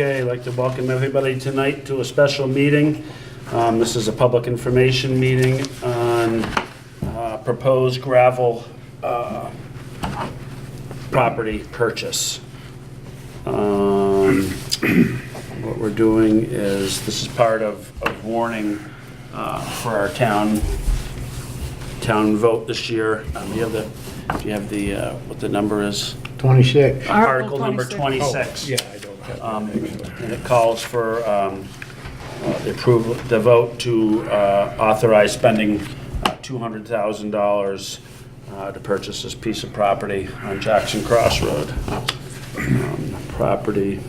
Okay, I'd like to welcome everybody tonight to a special meeting. This is a public information meeting on proposed gravel property purchase. What we're doing is, this is part of warning for our town vote this year. Do you have the what the number is? 26. Article number 26. Yeah, I don't have that. And it calls for the vote to authorize spending $200,000 to purchase this piece of property on Jackson Cross Road. Property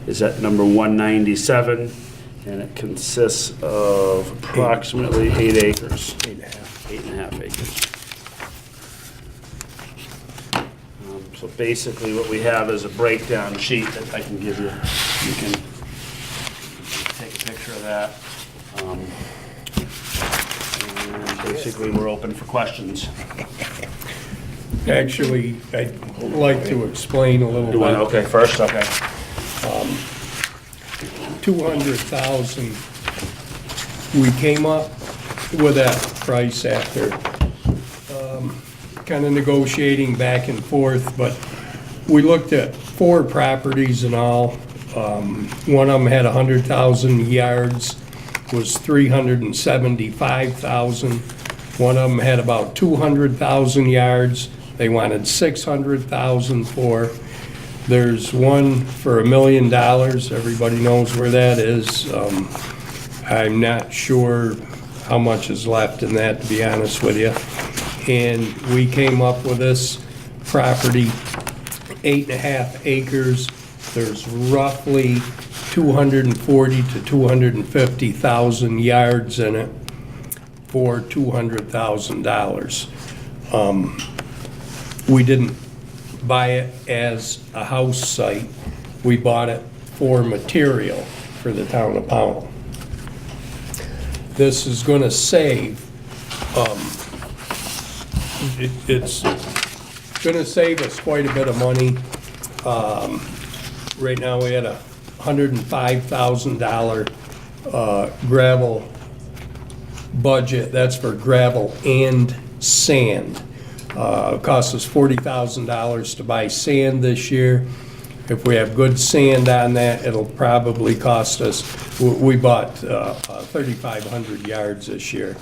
is at number 197, and it consists of approximately 8 acres. 8.5 acres. So basically what we have is a breakdown sheet that I can give you. You can take a picture of that. And basically we're open for questions. Actually, I'd like to explain a little Do one, bit. okay, first, okay. 200,000, we came up with that price after kind of negotiating back and forth, but we looked at 4 properties and all. One of them had 100,000 yards, was 375,000. One of them had about 200,000 yards. They wanted 600,000 for. There's one for $1 million. Everybody knows where that is. I'm not sure how much is left in that, to be honest with you. And we came up with this property, 8.5 acres. There's roughly 240 to 250,000 yards in it for $200,000. We didn't buy it as a house site. We bought it for material for the town of Pownal. This is going to save, it's going to save us quite a bit of money. Right now we had a $105,000 gravel budget. That's for gravel and sand. It costs us $40,000 to buy sand this year. If we have good sand on that, it'll probably cost us, we bought 3,500 yards this year.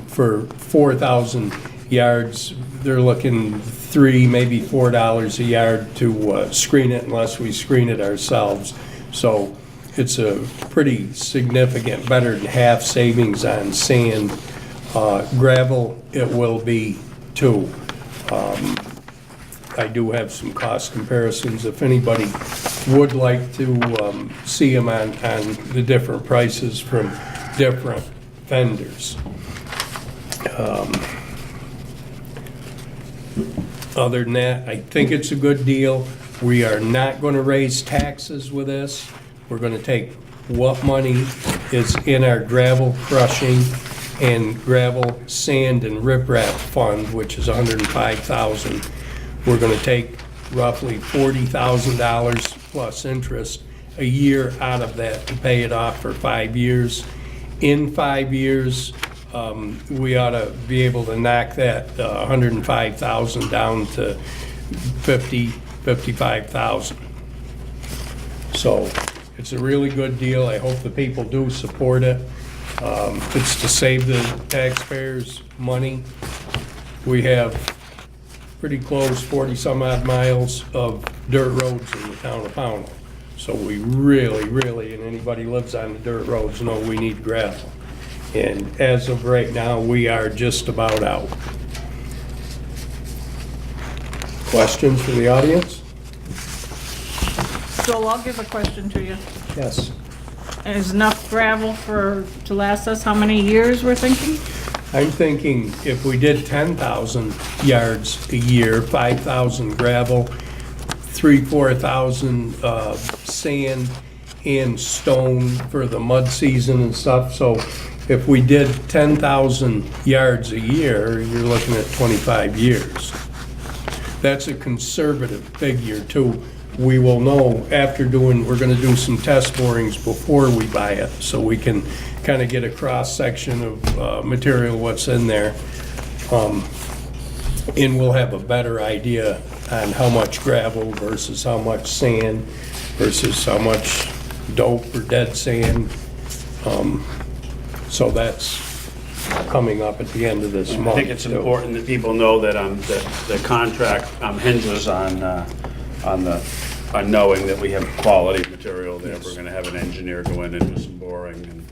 For 4,000 yards, they're looking $3, maybe $4 a yard to screen it, unless we screen it ourselves. So it's a pretty significant, better than half savings on sand. Gravel, it will be too. I do have some cost comparisons if anybody would like to see them on the different prices from different vendors. Other than that, I think it's a good deal. We are not going to raise taxes with this. We're going to take what money is in our gravel crushing and gravel, sand, and riprap fund, which is $105,000. We're going to take roughly $40,000 plus interest a year out of that to pay it off for 5 years. In 5 years, we ought to be able to knock that $105,000 down to $55,000. So it's a really good deal. I hope the people do support it. It's to save the taxpayers money. We have pretty close 40-some odd miles of dirt roads in the town of Pownal. So we really, and anybody who lives on the dirt roads know we need gravel. And as of right now, we are just about out. Questions from the audience? So I'll give a question to you. Yes. Is enough gravel to last us how many years we're thinking? I'm thinking if we did 10,000 yards a year, 5,000 gravel, 4,000 sand and stone for the mud season and stuff. So if we did 10,000 yards a year, you're looking at 25 years. That's a conservative figure too. we will know after we're gonna do some test borings before we buy it, so we can kind of get a cross-section of material, what's in there. And we'll have a better idea on how much gravel versus how much sand versus how much dope or dead sand. So that's coming up at the end of this month. I think it's important that people know that the contract hinges on knowing that we have quality material there. We're gonna have an engineer go in and do some boring and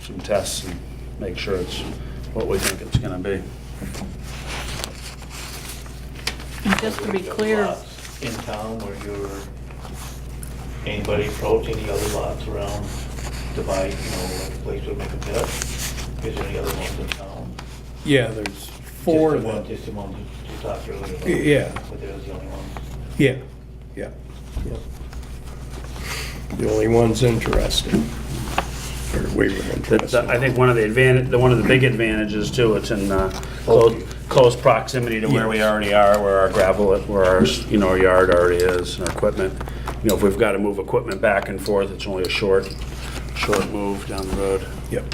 some tests and make sure it's what we think it's gonna be. And just to be clear, Lots in town where anybody approach any other lots around to buy, like a place to make a pit? Is there any other ones in town? Yeah, there's 4 of them. Just the ones you talked earlier about? Yeah. But there's the only ones? Yeah, yeah, yeah. The only ones interested, or we were interested. I think one of the big advantages too, it's in close proximity to where we already are, where our gravel, where our yard already is, and our equipment. If we've got to move equipment back and forth, it's only a short move down the road. Yep.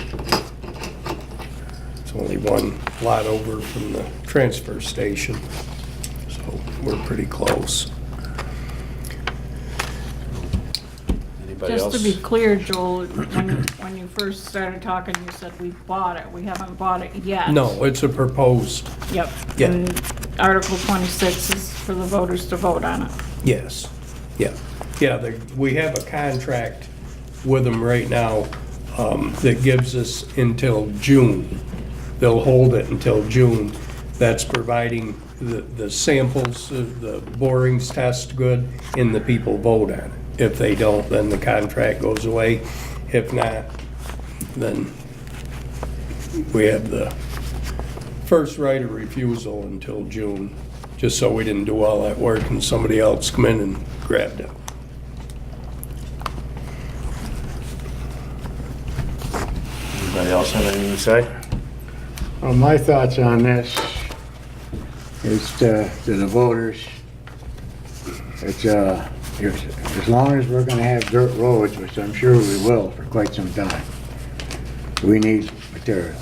It's only one lot over from the transfer station, so we're pretty close. Anybody just else? to be clear, Joel, when you first started talking, you said we bought it. We haven't bought it yet. No, it's a proposed, Yep. Yeah. And Article 26 is for the voters to vote on it. yes, yeah. Yeah, we have a contract with them right now that gives us until June. They'll hold it until June. That's providing the samples, the borings test good, and the people vote on it. If they don't, then the contract goes away. If not, then we have the first right of refusal until June, just so we didn't do all that work and somebody else come in and grabbed it. Anybody else have anything to say? Well, my thoughts on this is to the voters. It's, as long as we're gonna have dirt roads, which I'm sure we will for quite some time, we need material.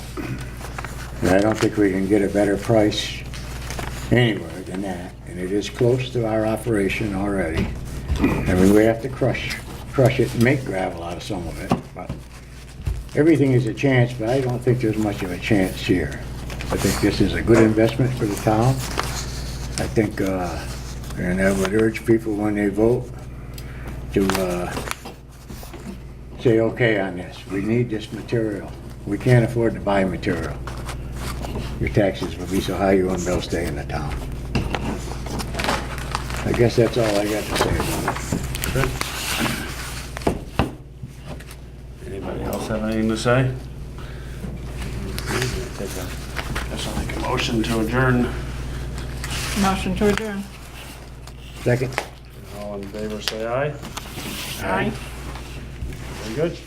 And I don't think we can get a better price anywhere than that, and it is close to our operation already. I mean, we have to crush it and make gravel out of some of it, but everything is a chance, but I don't think there's much of a chance here. I think this is a good investment for the town. I think, and I would urge people when they vote to say okay on this. We need this material. We can't afford to buy material. Your taxes will be so high you won't be able to stay in the town. I guess that's all I got to say about it. Anybody else have anything to say? Guess I'll make a motion to adjourn. Motion to adjourn. Second? All in favor, say aye. Aye. Very good.